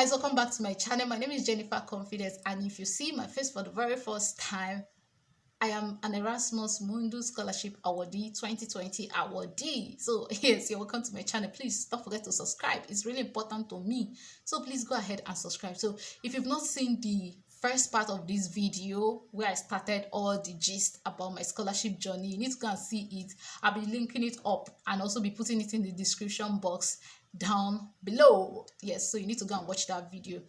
guys, welcome back to my channel. My name is Jennifer Confidence, and if you see my face for the very first time, I am an Erasmus Mundus Scholarship Awardee 2020 awardee. So yes, you're welcome to my channel. Please don't forget to subscribe. It's really important to me. So please go ahead and subscribe. So if you've not seen the first part of this video where I started all the gist about my scholarship journey, you need to go and see it. I'll be linking it up and also be putting it in the description box down below. Yes, so you need to go and watch that video.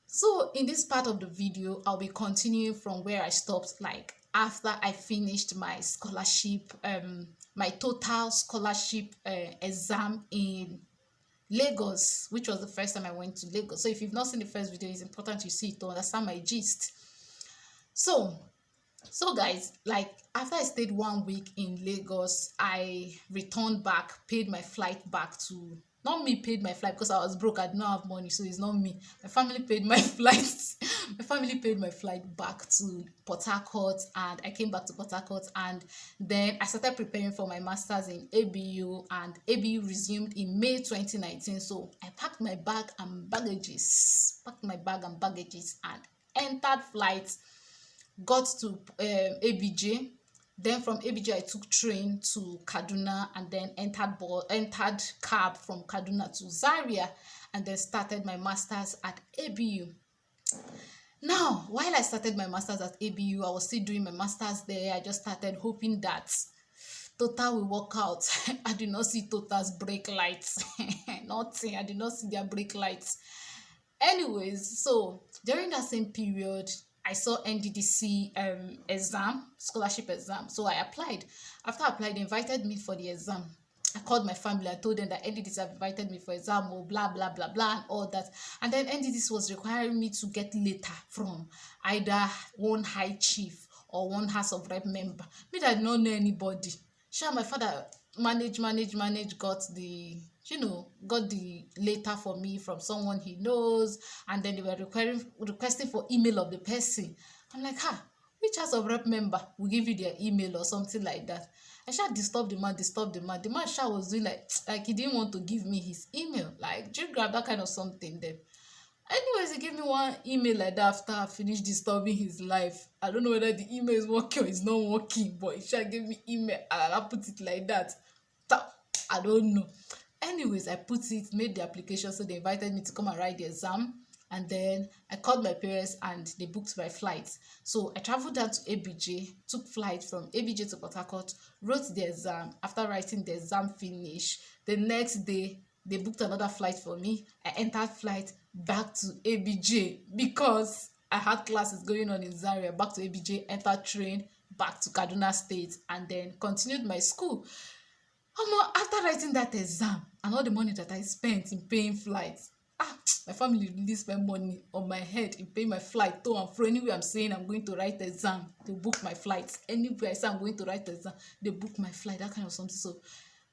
So in this part of the video, I'll be continuing from where I stopped, like after I finished my scholarship, my total scholarship exam in Lagos, which was the first time I went to Lagos. So if you've not seen the first video, it's important you see it to understand my gist. So, so guys, like after I stayed 1 week in Lagos, I returned back, paid my flight back to, not me paid my flight because I was broke, I did not have money, so it's not me. My family paid my flight. My family paid my flight back to Port Harcourt, and I came back to Port Harcourt, and then I started preparing for my masters in ABU, and ABU resumed in May 2019. So I packed my bag and baggages, and entered flight, got to ABJ. Then from ABJ, I took train to Kaduna and then entered cab from Kaduna to Zaria, and then started my masters at ABU. Now, while I started my masters at ABU, I was still doing my masters there. I just started hoping that Total will work out. I did not see Total's brake lights. Nothing. I did not see their brake lights. Anyways, so during that same period, I saw NDDC exam, scholarship exam. So I applied. After I applied, they invited me for the exam. I called my family. I told them that NDDC have invited me for exam, or blah blah blah blah and all that. And then NDDC was requiring me to get letter from either one high chief or one House of Rep member. Me that did not know anybody. Sure, my father got the letter for me from someone he knows, and then they were requesting for email of the person. I'm like, which House of Rep member will give you their email or something like that? I shall disturb the man. The man sure was doing like he didn't want to give me his email. Like, do you grab that kind of something then? Anyways, he gave me one email like that after I finished disturbing his life. I don't know whether the email is working or it's not working, but he sure gave me email and I put it like that. I don't know. Anyways, I put it, made the application, so they invited me to come and write the exam. And then I called my parents and they booked my flights. So I traveled down to ABJ, took flight from ABJ to Port Harcourt, wrote the exam. After writing the exam finish, the next day they booked another flight for me. I entered flight back to ABJ because I had classes going on in Zaria. Back to ABJ, entered train back to Kaduna State, and then continued my school. After writing that exam and all the money that I spent in paying flights, my family really spent money on my head in paying my flight to and fro. Anywhere I'm saying I'm going to write the exam, they book my flights. Anywhere I say I'm going to write the exam, they book my flight, that kind of something. So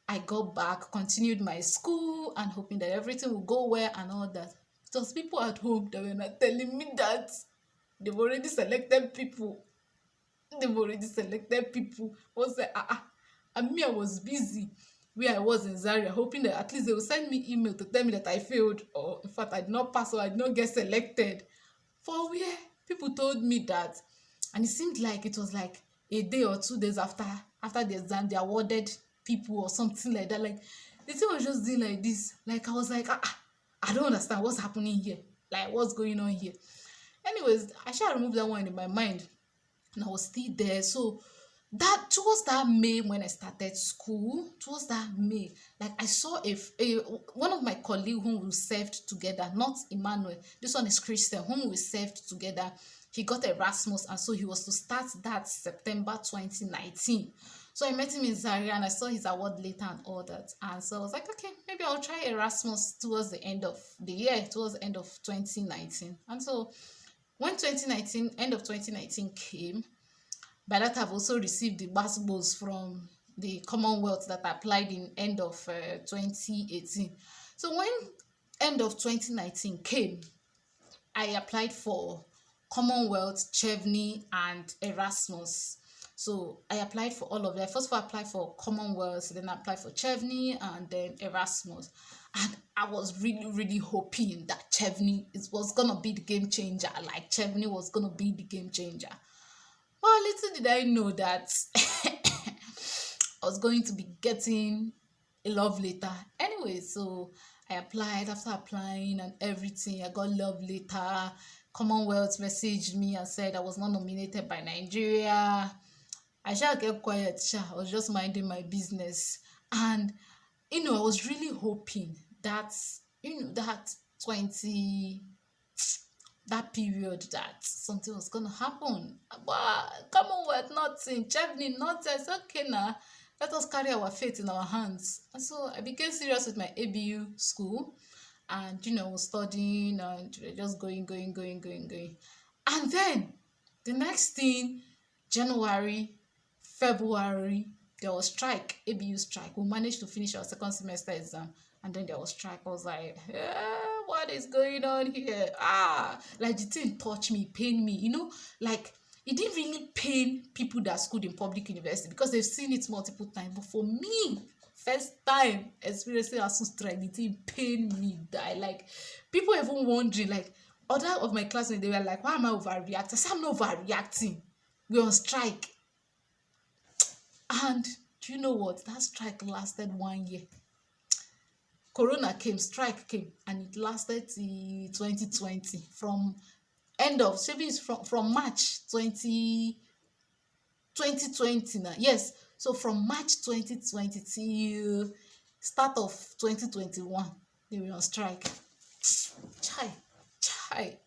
I got back, continued my school, and hoping that everything will go well and all that. It was people at home that were not telling me that they've already selected people. Was like, and me, I was busy where I was in Zaria, hoping that at least they will send me email to tell me that I failed, or in fact I did not pass or I did not get selected. For where people told me that, and it seemed like it was like a day or 2 days after the exam, they awarded people or something like that. Like the thing was just doing like this. Like I was like, I don't understand what's happening here. Like what's going on here. Anyways, I shall remove that one in my mind, and I was still there. So that towards that May, when I started school, towards that May, like I saw one of my colleagues whom we served together, not Emmanuel, this one is Christian, whom we served together. He got Erasmus, and so he was to start that September 2019. So I met him in Zaria and I saw his award later and all that. And so I was like, okay, maybe I'll try Erasmus towards the end of the year, towards the end of 2019. And so when end of 2019 came, by that I've also received the basketballs from the Commonwealth that I applied in end of 2018. So when end of 2019 came, I applied for Commonwealth, Chevney, and Erasmus. So I applied for all of that. First of all, I applied for Commonwealth, then I applied for Chevney, and then Erasmus. And I was really, really hoping that Chevney was gonna be the game changer. Like Chevney was gonna be the game changer. Well, little did I know that I was going to be getting a love letter. Anyway, so I applied. After applying and everything, I got love letter. Commonwealth messaged me and said I was not nominated by Nigeria. I shall get quiet. I was just minding my business. And I was really hoping that, that 20 that period that something was gonna happen. But Commonwealth, nothing, Chevney, nothing. It's okay now. Let us carry our fate in our hands. And so I became serious with my ABU school, and studying and just going. And then the next thing, January, February, there was strike, ABU strike. We managed to finish our second semester exam, and then there was strike. I was like, what is going on here? Like the thing touched me, pain me, like it didn't really pain people that schooled in public university because they've seen it multiple times. But for me, first time experiencing ASUU strike, the thing pained me. Die. Like people even wondering, like other of my classmates, they were like, why am I overreacting? I said, I'm not overreacting. We're on strike. And do you know what? That strike lasted 1 year. Corona came, strike came, and it lasted till 2020. From end of, maybe it's from March 2020 now. Yes, so from March 2020 till start of 2021, they were on strike. Chai,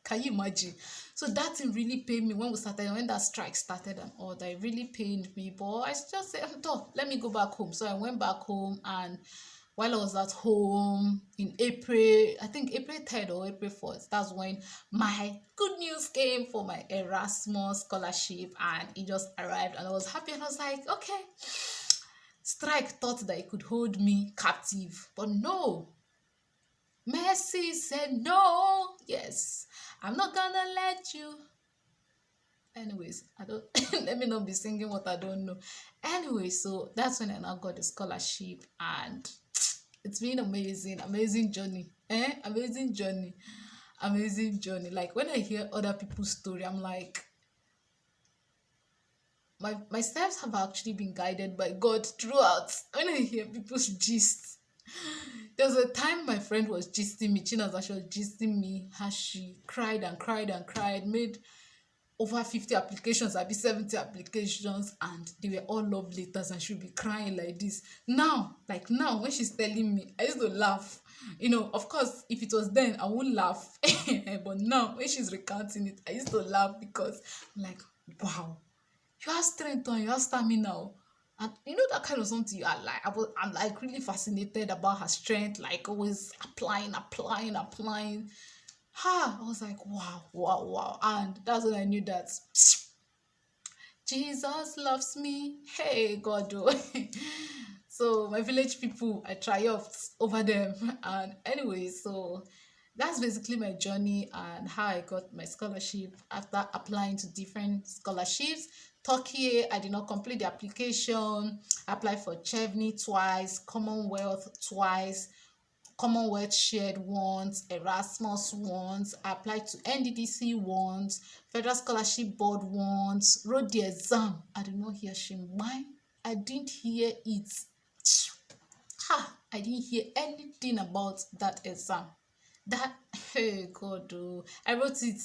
can you imagine? So that thing really pained me when that strike started and all that. It really pained me. But I just said, let me go back home. So I went back home, and while I was at home in April, I think April 3rd or April 4th, that's when my good news came for my Erasmus scholarship, and it just arrived, and I was happy, and I was like, okay. Strike thought that it could hold me captive, but no. Mercy said no. Yes, I'm not gonna let you. Anyways, I don't let me not be singing what I don't know. Anyway, so that's when I now got the scholarship, and it's been amazing journey. Amazing journey. Like when I hear other people's story, I'm like, my steps have actually been guided by God throughout. When I hear people's gist, there was a time my friend was gisting me, Chinaza, she was gisting me how she cried and cried and cried, made over 50 applications, I'd be 70 applications, and they were all love letters, and she'll be crying like this. Now, when she's telling me, I used to laugh. Of course, if it was then, I won't laugh. But now, when she's recounting it, I used to laugh because I'm like, wow, you have strength and you have stamina. And that kind of something you are like, I'm like really fascinated about her strength, like always applying. I was like, wow. And that's when I knew that Jesus loves me. Hey, God. So my village people, I triumphed over them. And anyway, so that's basically my journey and how I got my scholarship after applying to different scholarships. Turkey, I did not complete the application. I applied for Chevney twice, Commonwealth twice, Commonwealth shared once, Erasmus once, I applied to NDDC once, Federal Scholarship Board once, wrote the exam. I did not hear Shimbai. I didn't hear it. I didn't hear anything about that exam. Hey God, I wrote it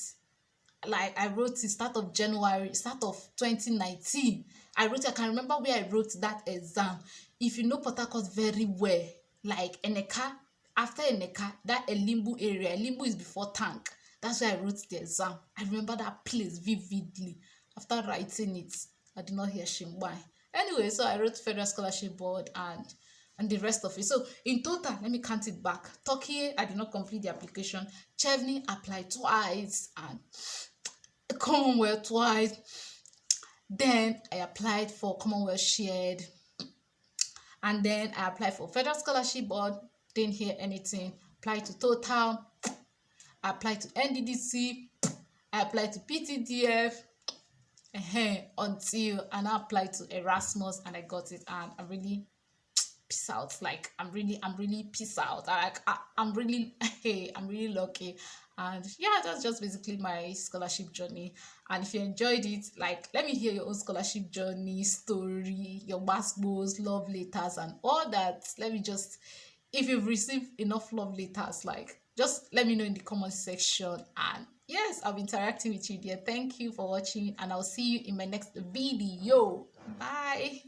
start of January, start of 2019. I can remember where I wrote that exam. If you know Port Harcourt very well, like Eneka, after Eneka, that Elimbu area, Elimbu is before Tank. That's where I wrote the exam. I remember that place vividly. After writing it, I did not hear Shimbai. Anyway, so I wrote Federal Scholarship Board and the rest of it. So in total, let me count it back. Turkey, I did not complete the application. Chevney applied twice, and Commonwealth twice. Then I applied for Commonwealth shared, and then I applied for Federal Scholarship Board. Didn't hear anything. Applied to Total. I applied to NDDC. I applied to PTDF. until and I applied to Erasmus and I got it, and I'm really peace out. Like I'm really peace out. I'm really hey, I'm really lucky. And yeah, that's just basically my scholarship journey. And if you enjoyed it, like let me hear your own scholarship journey story, your basketballs, love letters, and all that. Let me just, if you've received enough love letters, like just let me know in the comment section. And yes, I'll be interacting with you there. Thank you for watching, and I'll see you in my next video. Bye.